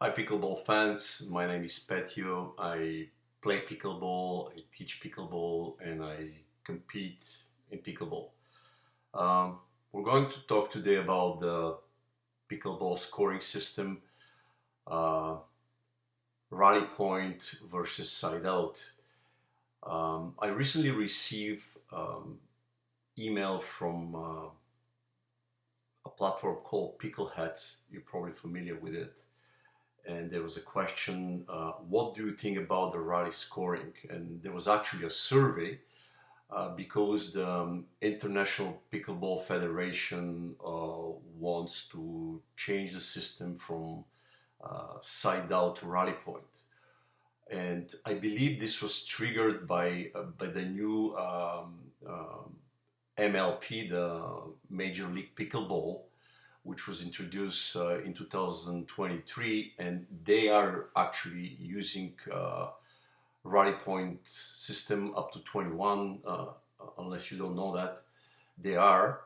Hi Pickleball fans, my name is Petio. I play pickleball, I teach pickleball, and I compete in pickleball. We're going to talk today about the pickleball scoring system, uh, rally point versus side out. I recently received email from a platform called Pickleheads. You're probably familiar with it. And there was a question, what do you think about the rally scoring? And there was actually a survey because the International Pickleball Federation wants to change the system from side out to rally point. And I believe this was triggered by the new MLP, the Major League Pickleball, which was introduced in 2023, and they are actually using rally point system up to 21, unless you don't know that, they are.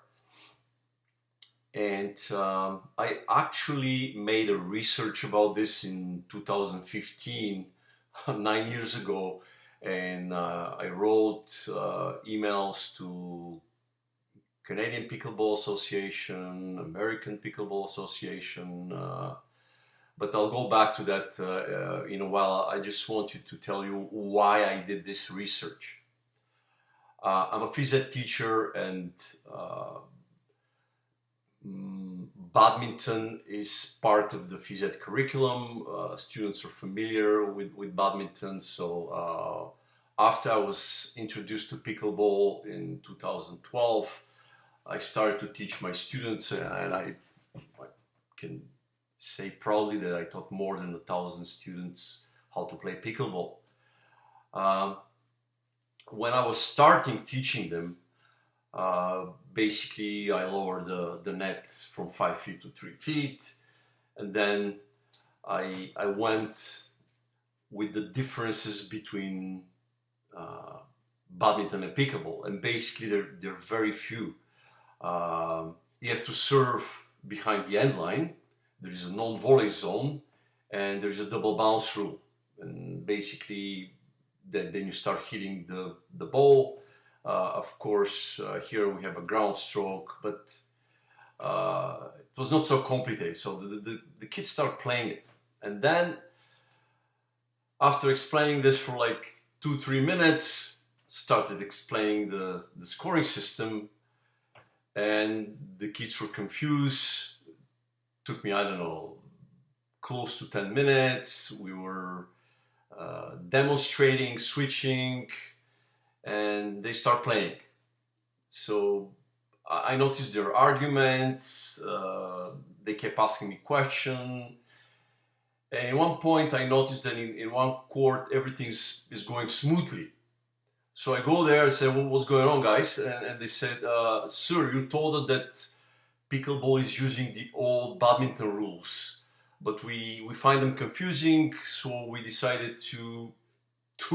And I actually made a research about this in 2015, 9 years ago, and I wrote emails to Canadian Pickleball Association, American Pickleball Association, but I'll go back to that in a while. I just wanted to tell you why I did this research. I'm a phys ed teacher, and badminton is part of the phys ed curriculum. Students are familiar with badminton, so after I was introduced to pickleball in 2012, I started to teach my students, and I can say proudly that I taught more than 1,000 students how to play pickleball. When I was starting teaching them, basically I lowered the net from 5 feet to 3 feet, and then I went with the differences between badminton and pickleball, and basically there are very few. You have to serve behind the end line. There is a non-volley zone, and there's a double bounce rule. And basically, then you start hitting the ball. Of course, here we have a ground stroke, but it was not so complicated. So the kids start playing it, and then after explaining this for like 2-3 minutes, started explaining the scoring system. And the kids were confused. Took me, I don't know, close to 10 minutes. We were demonstrating, switching, and they start playing. So I noticed their arguments. They kept asking me questions. And at one point, I noticed that in one court, everything is going smoothly. So I go there and say, well, what's going on, guys? And they said, sir, you told us that pickleball is using the old badminton rules, but we find them confusing, so we decided to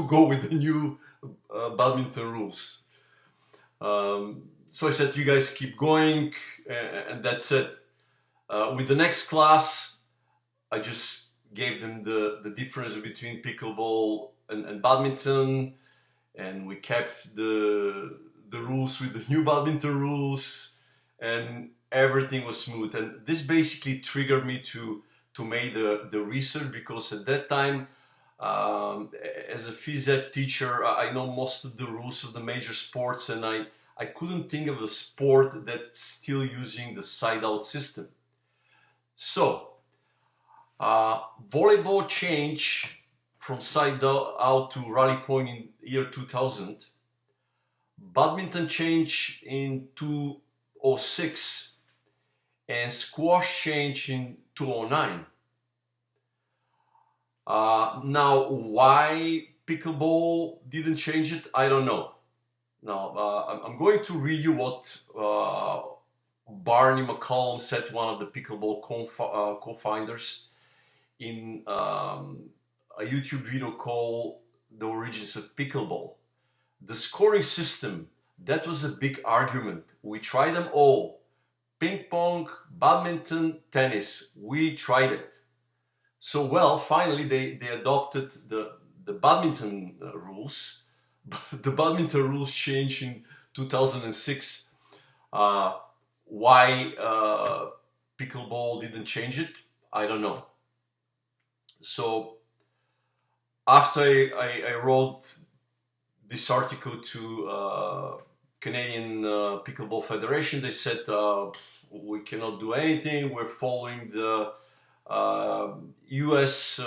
go with the new badminton rules. So I said, you guys keep going, and that's it. With the next class, I just gave them the difference between pickleball and badminton, and we kept the rules with the new badminton rules, and everything was smooth. And this basically triggered me to make the research, because at that time, as a phys ed teacher, I know most of the rules of the major sports, and I couldn't think of a sport that's still using the side-out system. So, volleyball changed from side out to rally point in year 2000. Badminton changed in 2006, and squash changed in 2009. Now, why pickleball didn't change it, I don't know. Now, I'm going to read you what Barney McCollum said, one of the pickleball co-founders, in a YouTube video called The Origins of Pickleball. The scoring system, that was a big argument. We tried them all. Ping pong, badminton, tennis, we tried it. So, well, finally they adopted the badminton rules. The badminton rules changed in 2006. Uh, why pickleball didn't change it, I don't know. So after I wrote this article to Canadian Pickleball Federation, they said we cannot do anything. We're following the U.S.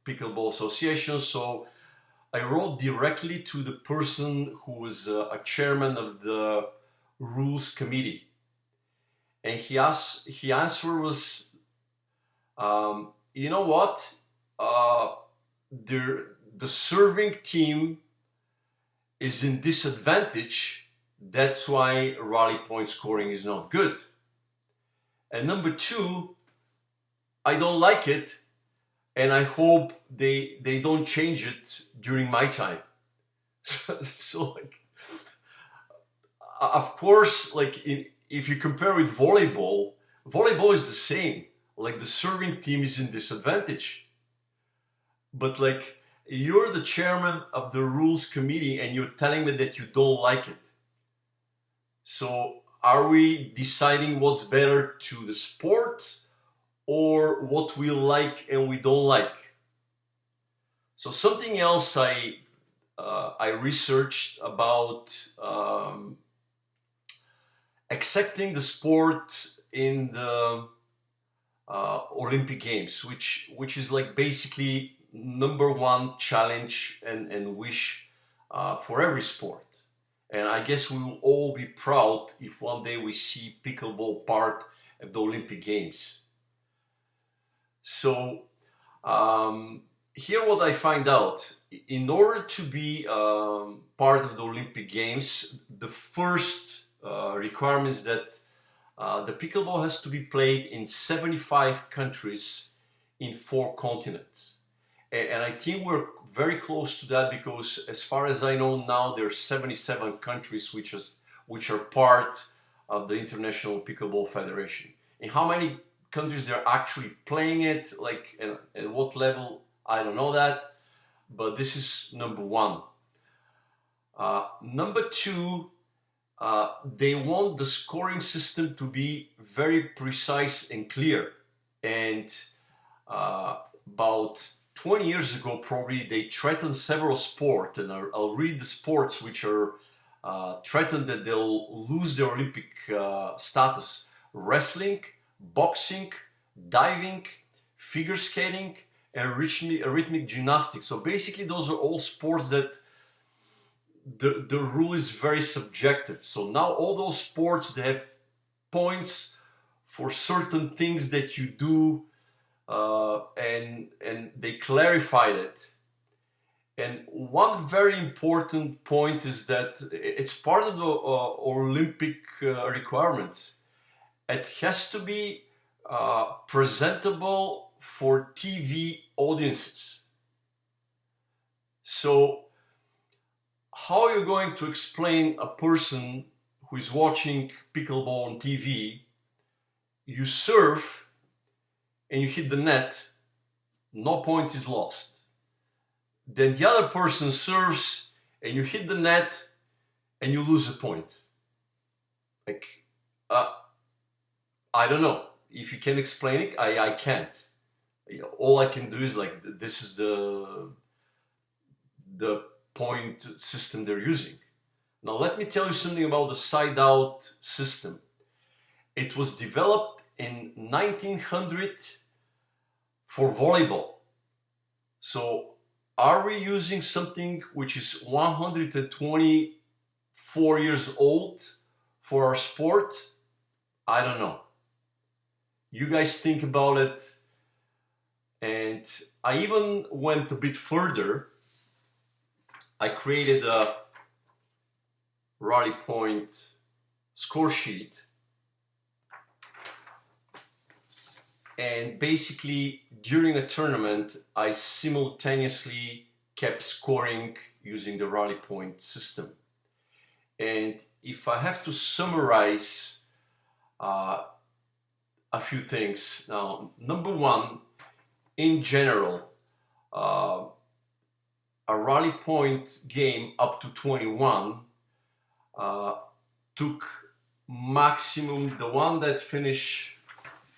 Pickleball Association. So I wrote directly to the person who was a chairman of the rules committee, and he answer was, you know what, the serving team is in disadvantage. That's why rally point scoring is not good. And number two, I don't like it, and I hope they don't change it during my time. So like, of course, like if you compare with volleyball, volleyball is the same. Like the serving team is in disadvantage, but like you're the chairman of the rules committee and you're telling me that you don't like it. So are we deciding what's better to the sport or what we like and we don't like? So something else I researched about accepting the sport in the Olympic Games, which is like basically number one challenge and wish for every sport. And I guess we will all be proud if one day we see pickleball part of the Olympic Games. So here what I find out, in order to be part of the Olympic Games, the first requirement is that the pickleball has to be played in 75 countries in 4 continents. And I think we're very close to that, because as far as I know now, there are 77 countries which are part of the International Pickleball Federation. And how many countries they're actually playing it, like at what level, I don't know that. But this is number one. Number two, they want the scoring system to be very precise and clear. And about 20 years ago, probably, they threatened several sports, and I'll read the sports which are threatened that they'll lose their Olympic status: wrestling, boxing, diving, figure skating, and rhythmic gymnastics. So basically, those are all sports that the rule is very subjective. So now all those sports, they have points for certain things that you do, and they clarified it. And one very important point is that it's part of the Olympic requirements. It has to be presentable for TV audiences. So how are you going to explain a person who is watching pickleball on TV, you serve and you hit the net, no point is lost. Then the other person serves and you hit the net and you lose a point. Like, I don't know. If you can explain it, I can't. All I can do is like, this is the point system they're using. Now let me tell you something about the side-out system. It was developed in 1900 for volleyball. So are we using something which is 124 years old for our sport? I don't know. You guys think about it. And I even went a bit further. I created a rally point score sheet, and basically during a tournament I simultaneously kept scoring using the rally point system. And if I have to summarize a few things now, number one, in general, uh, a rally point game up to 21 took maximum, the one that finished,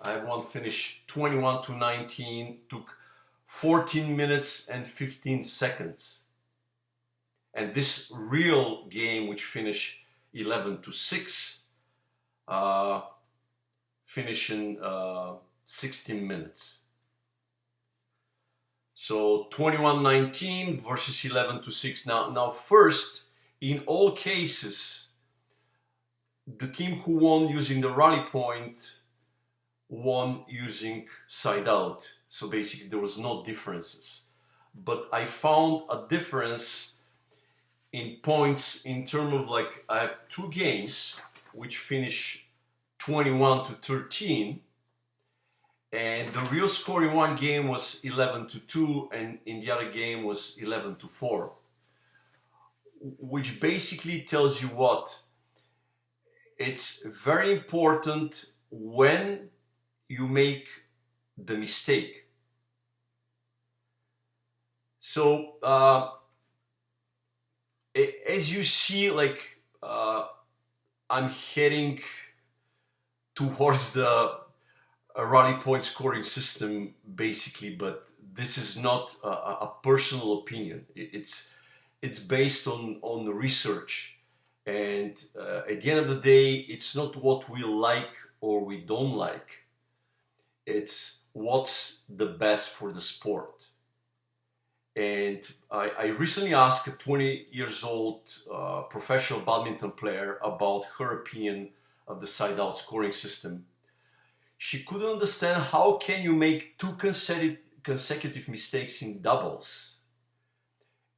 I have one finish 21 to 19, took 14 minutes and 15 seconds. And this real game, which finished 11 to 6, finished in 16 minutes. So 21-19 versus 11 to 6. Now first, in all cases, the team who won using the rally point won using side out. So basically there was no differences. But I found a difference in points in terms of, like, I have two games which finish 21 to 13, and the real score in one game was 11 to 2, and in the other game was 11 to 4, which basically tells you what? It's very important when you make the mistake. So as you see, like, I'm heading towards the rally point scoring system basically, but this is not a personal opinion. It's based on the research, and at the end of the day, it's not what we like or we don't like. It's what's the best for the sport. And I recently asked a 20 years old professional badminton player about her opinion of the side out scoring system. She couldn't understand how can you make two consecutive mistakes in doubles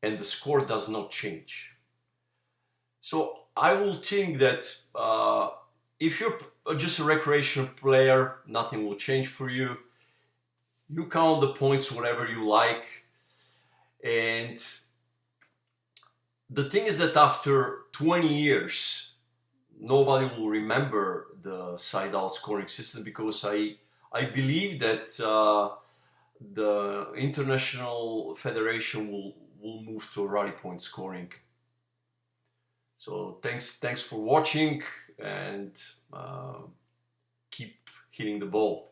and the score does not change. So I will think that if you're just a recreational player, nothing will change for you. You count the points whatever you like. And the thing is that after 20 years, nobody will remember the side out scoring system, because I believe that the International Federation will move to rally point scoring. So thanks for watching, and keep hitting the ball.